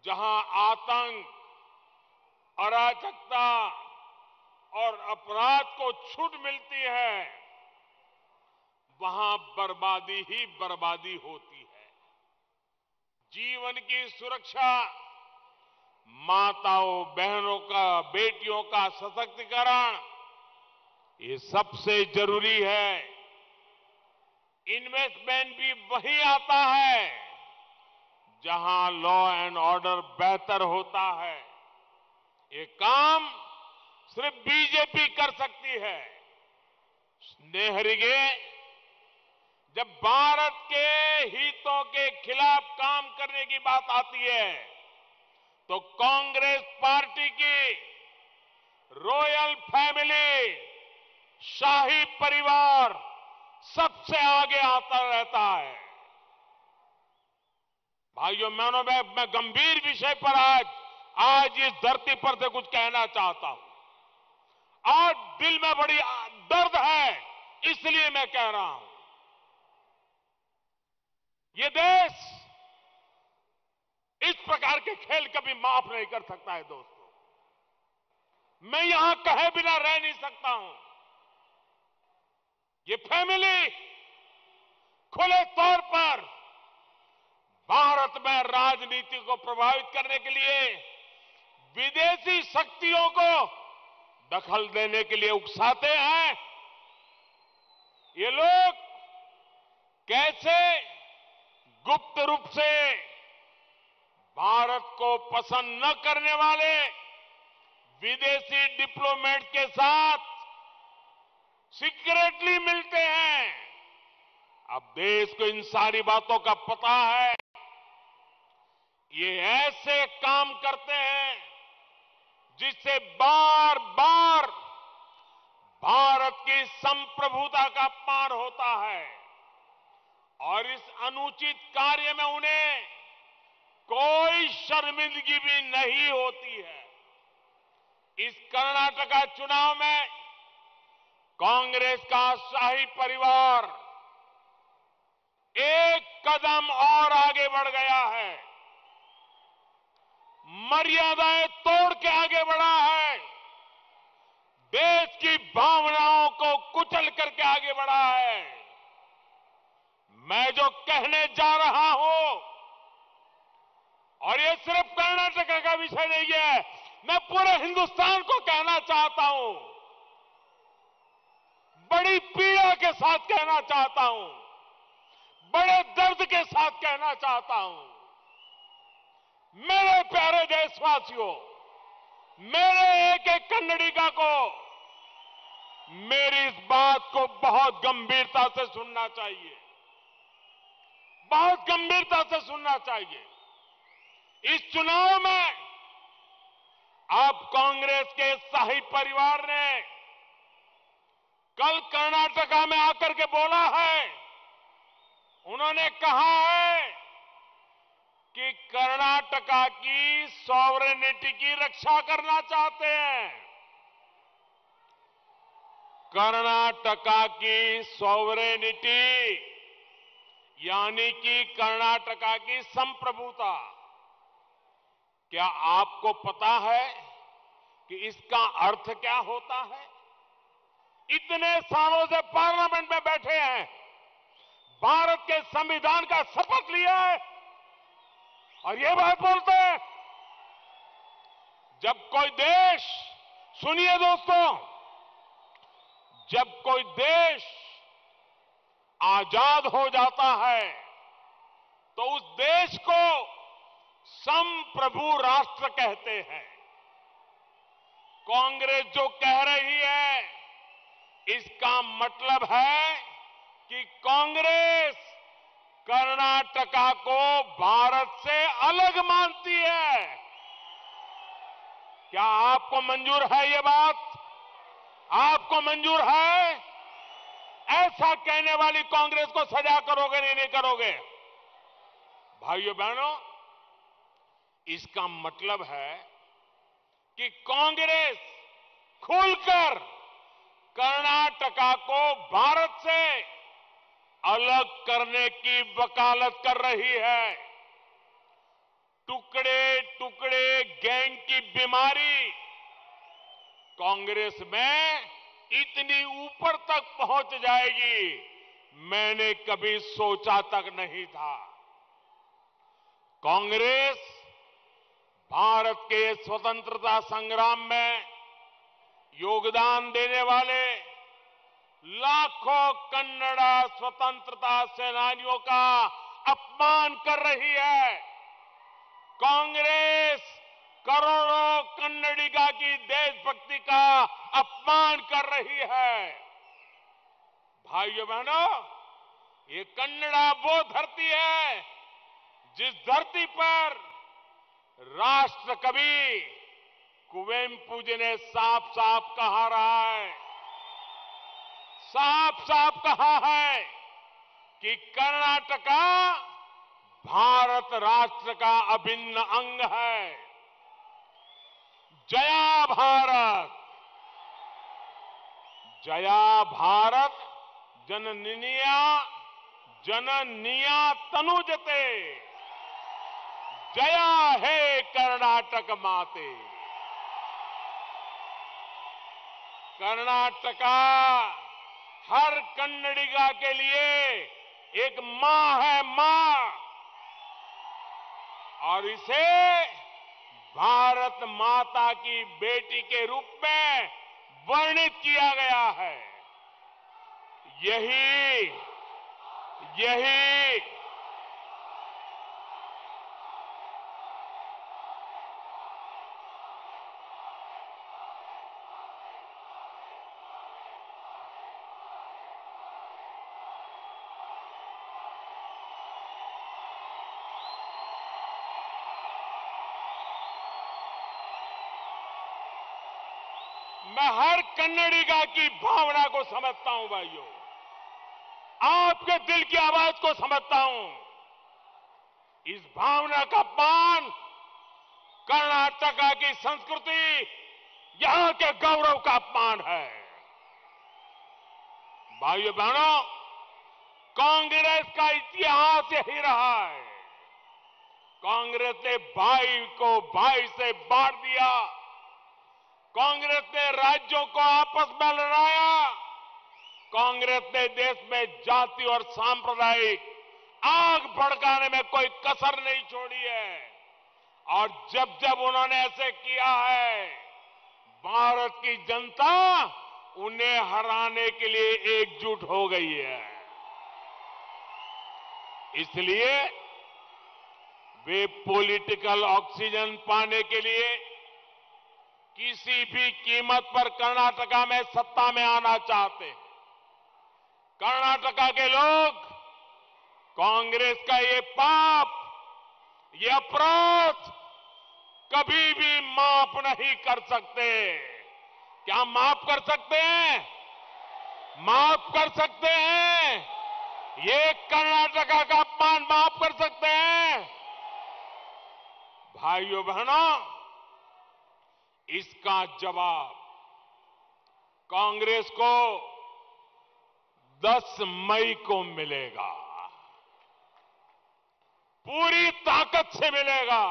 जहां आतंक, अराजकता और अपराध को छूट मिलती है, वहां बर्बादी ही बर्बादी होती है। जीवन की सुरक्षा, माताओं बहनों का, बेटियों का सशक्तिकरण, ये सबसे जरूरी है। इन्वेस्टमेंट भी वहीं आता है जहां लॉ एंड ऑर्डर बेहतर होता है। ये काम सिर्फ बीजेपी कर सकती है। स्नेहरिगे, जब भारत के हितों के खिलाफ काम करने की बात आती है तो कांग्रेस पार्टी की रॉयल फैमिली, शाही परिवार सबसे आगे आता रहता है। भाइयों बहनों, मैं गंभीर विषय पर आज इस धरती पर से कुछ कहना चाहता हूं। आज दिल में बड़ी दर्द है, इसलिए मैं कह रहा हूं। ये देश इस प्रकार के खेल कभी माफ नहीं कर सकता है दोस्तों। मैं यहां कहे बिना रह नहीं सकता हूं। ये फैमिली खुले तौर पर भारत में राजनीति को प्रभावित करने के लिए विदेशी शक्तियों को दखल देने के लिए उकसाते हैं। ये लोग कैसे गुप्त रूप से भारत को पसंद न करने वाले विदेशी डिप्लोमेट के साथ सीक्रेटली मिलते हैं। अब देश को इन सारी बातों का पता है। ये ऐसे काम करते हैं जिससे बार बार भारत की संप्रभुता का अपमान होता है और इस अनुचित कार्य में उन्हें कोई शर्मिंदगी भी नहीं होती है। इस कर्नाटका चुनाव में कांग्रेस का शाही परिवार एक कदम और आगे बढ़ गया है, मर्यादाएं तोड़ के आगे बढ़ा है, देश की भावनाओं को कुचल करके आगे बढ़ा है। मैं जो कहने जा रहा हूं, और ये सिर्फ कर्नाटक का विषय नहीं है, मैं पूरे हिंदुस्तान को कहना चाहता हूं, बड़ी पीड़ा के साथ कहना चाहता हूं, बड़े दर्द के साथ कहना चाहता हूं। मेरे प्यारे देशवासियों, मेरे एक एक कन्नडिगा को मेरी इस बात को बहुत गंभीरता से सुनना चाहिए, बहुत गंभीरता से सुनना चाहिए। इस चुनाव में अब कांग्रेस के शाही परिवार ने कल कर्नाटका में आकर के बोला है, उन्होंने कहा है कि कर्नाटका की सॉवरेनिटी की रक्षा करना चाहते हैं। कर्नाटका की सॉवरेनिटी यानी कि कर्नाटका की संप्रभुता, क्या आपको पता है कि इसका अर्थ क्या होता है? इतने सालों से पार्लियामेंट में बैठे हैं, भारत के संविधान का शपथ लिया है और ये बात बोलते हैं। जब कोई देश, सुनिए दोस्तों, जब कोई देश आजाद हो जाता है तो उस देश को संप्रभु राष्ट्र कहते हैं। कांग्रेस जो कह रही है, इसका मतलब है कि कांग्रेस कर्नाटका को भारत से अलग मानती है। क्या आपको मंजूर है ये बात? आपको मंजूर है? ऐसा कहने वाली कांग्रेस को सजा करोगे नहीं करोगे? भाइयों बहनों, इसका मतलब है कि कांग्रेस खुलकर कर्नाटका को भारत से अलग करने की वकालत कर रही है। टुकड़े ये गैंग की बीमारी कांग्रेस में इतनी ऊपर तक पहुंच जाएगी, मैंने कभी सोचा तक नहीं था। कांग्रेस भारत के स्वतंत्रता संग्राम में योगदान देने वाले लाखों कन्नड़ा स्वतंत्रता सेनानियों का अपमान कर रही है। कांग्रेस करोड़ों कन्नडिगा की देशभक्ति का अपमान कर रही है। भाइयों बहनों, ये कन्नड़ा वो धरती है जिस धरती पर राष्ट्र कवि कुवेंपु जी ने साफ साफ कहा रहा है, साफ साफ कहा है कि कर्नाटका भारत राष्ट्र का अभिन्न अंग है। जया भारत, जया भारत जननिया जननिया तनुजते, जया हे कर्नाटक माते। कर्नाटका हर कन्नडिगा के लिए एक मां है, मां, और इसे भारत माता की बेटी के रूप में वर्णित किया गया है। यही मैं हर कन्नडिगा की भावना को समझता हूं भाइयों, आपके दिल की आवाज को समझता हूं। इस भावना का अपमान कर्नाटका की संस्कृति, यहां के गौरव का अपमान है। भाइयों बहनों, कांग्रेस का इतिहास यही रहा है। कांग्रेस ने भाई को भाई से बांट दिया, कांग्रेस ने राज्यों को आपस में लड़ाया, कांग्रेस ने देश में जाति और सांप्रदायिक आग भड़काने में कोई कसर नहीं छोड़ी है। और जब जब उन्होंने ऐसे किया है, भारत की जनता उन्हें हराने के लिए एकजुट हो गई है। इसलिए वे पॉलिटिकल ऑक्सीजन पाने के लिए किसी भी कीमत पर कर्नाटका में सत्ता में आना चाहते हैं। कर्नाटका के लोग कांग्रेस का ये पाप, ये अपराध कभी भी माफ नहीं कर सकते। क्या माफ कर सकते हैं? माफ कर सकते हैं? ये कर्नाटका का अपमान माफ कर सकते हैं? भाइयों बहनों, इसका जवाब कांग्रेस को 10 मई को मिलेगा, पूरी ताकत से मिलेगा।